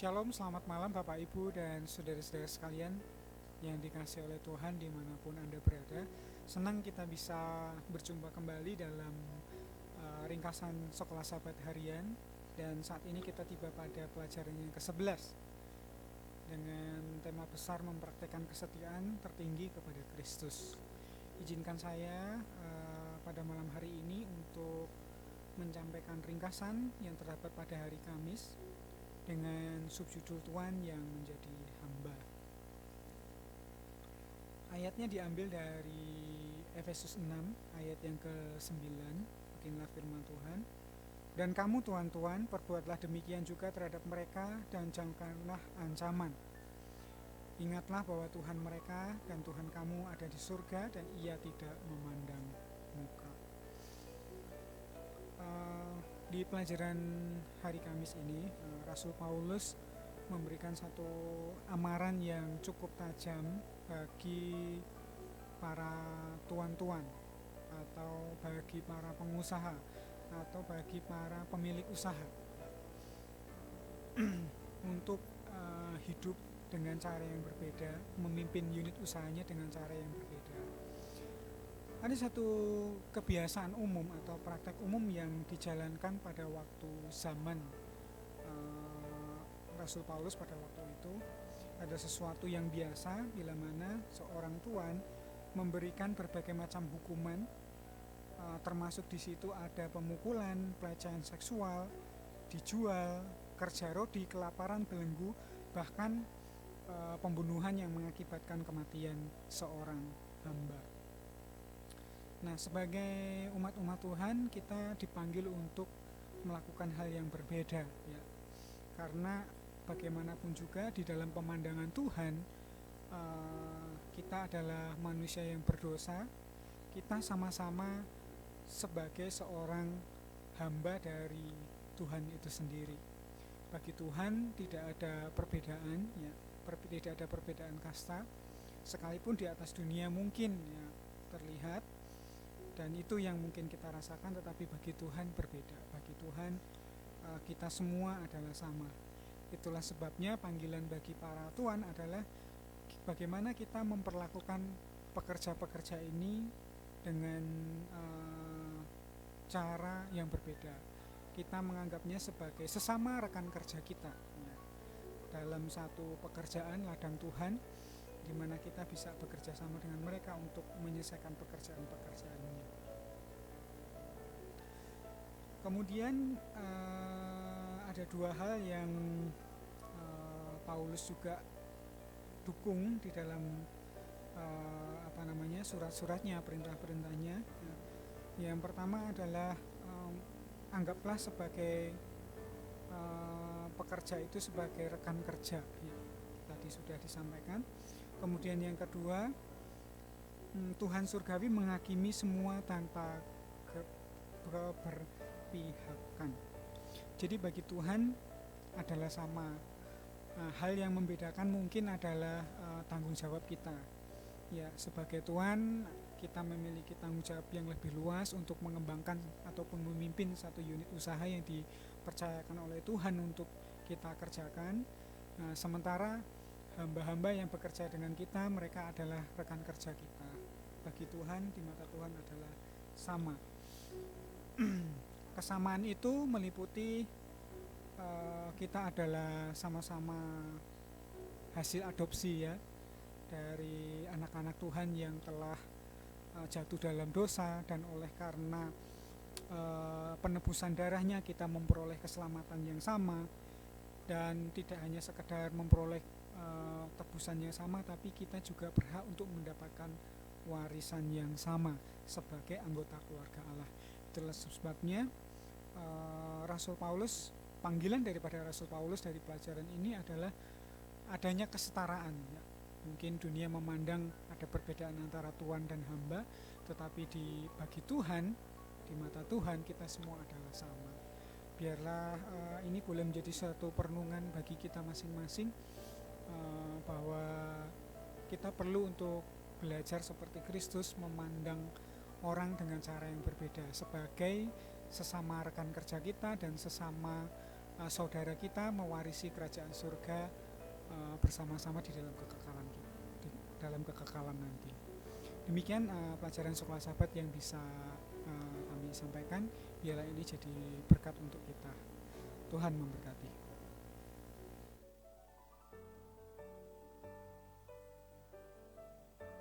Shalom, selamat malam Bapak Ibu dan saudara-saudara sekalian yang dikasihi oleh Tuhan dimanapun Anda berada. Senang kita bisa berjumpa kembali dalam ringkasan Sekolah Sahabat Harian. Dan saat ini kita tiba pada pelajaran yang ke-11 dengan tema besar mempraktekkan kesetiaan tertinggi kepada Kristus. Izinkan saya pada malam hari ini untuk menyampaikan ringkasan yang terdapat pada hari Kamis dengan subjudul Tuhan yang menjadi hamba. Ayatnya diambil dari Efesus 6 ayat yang ke-9. Beginilah firman Tuhan. Dan kamu tuan-tuan, perbuatlah demikian juga terhadap mereka dan janganlah ancaman. Ingatlah bahwa Tuhan mereka dan Tuhan kamu ada di surga dan Ia tidak memandang muka. Di pelajaran hari Kamis ini, Rasul Paulus memberikan satu amaran yang cukup tajam bagi para tuan-tuan atau bagi para pengusaha atau bagi para pemilik usaha untuk hidup dengan cara yang berbeda, memimpin unit usahanya dengan cara yang berbeda. Ada satu kebiasaan umum atau praktek umum yang dijalankan pada waktu zaman Rasul Paulus pada waktu itu. Ada sesuatu yang biasa bila mana seorang tuan memberikan berbagai macam hukuman, termasuk di situ ada pemukulan, pelecehan seksual, dijual, kerja rodi, kelaparan, belenggu, bahkan pembunuhan yang mengakibatkan kematian seorang hamba. Nah, sebagai umat-umat Tuhan kita dipanggil untuk melakukan hal yang berbeda, ya. Karena bagaimanapun juga di dalam pemandangan Tuhan kita adalah manusia yang berdosa. Kita sama-sama sebagai seorang hamba dari Tuhan itu sendiri. Bagi Tuhan tidak ada perbedaan, ya, tidak ada perbedaan kasta. Sekalipun di atas dunia mungkin ya terlihat, dan itu yang mungkin kita rasakan, tetapi bagi Tuhan berbeda. Bagi Tuhan kita semua adalah sama. Itulah sebabnya panggilan bagi para tuan adalah bagaimana kita memperlakukan pekerja-pekerja ini dengan cara yang berbeda. Kita menganggapnya sebagai sesama rekan kerja kita, ya, dalam satu pekerjaan ladang Tuhan, di mana kita bisa bekerja sama dengan mereka untuk menyelesaikan pekerjaan-pekerjaannya. Kemudian ada dua hal yang Paulus juga dukung di dalam surat-suratnya, perintah-perintahnya. Yang pertama adalah anggaplah sebagai pekerja itu sebagai rekan kerja, ya, tadi sudah disampaikan. Kemudian yang kedua, Tuhan surgawi menghakimi semua tanpa keberpihakan. Jadi bagi Tuhan adalah sama. Hal yang membedakan mungkin adalah tanggung jawab kita. Ya, sebagai Tuhan kita memiliki tanggung jawab yang lebih luas untuk mengembangkan ataupun memimpin satu unit usaha yang dipercayakan oleh Tuhan untuk kita kerjakan. Sementara hamba-hamba yang bekerja dengan kita, mereka adalah rekan kerja kita. Bagi Tuhan, di mata Tuhan adalah sama. Kesamaan itu meliputi kita adalah sama-sama hasil adopsi, ya, dari anak-anak Tuhan yang telah jatuh dalam dosa, dan oleh karena penebusan darahnya kita memperoleh keselamatan yang sama. Dan tidak hanya sekedar memperoleh tebusan yang sama, tapi kita juga berhak untuk mendapatkan warisan yang sama sebagai anggota keluarga Allah. Itulah sebabnya Rasul Paulus, panggilan daripada Rasul Paulus dari pelajaran ini adalah adanya kesetaraan, ya. Mungkin dunia memandang ada perbedaan antara tuan dan hamba, tetapi bagi Tuhan, di mata Tuhan kita semua adalah sama. Biarlah ini boleh menjadi suatu perenungan bagi kita masing-masing, bahwa kita perlu untuk belajar seperti Kristus memandang orang dengan cara yang berbeda, sebagai sesama rekan kerja kita dan sesama saudara kita mewarisi kerajaan surga bersama-sama di dalam kekekalan nanti. Demikian pelajaran sekolah sahabat yang bisa kami sampaikan. Biarlah ini jadi berkat untuk kita. Tuhan memberkati.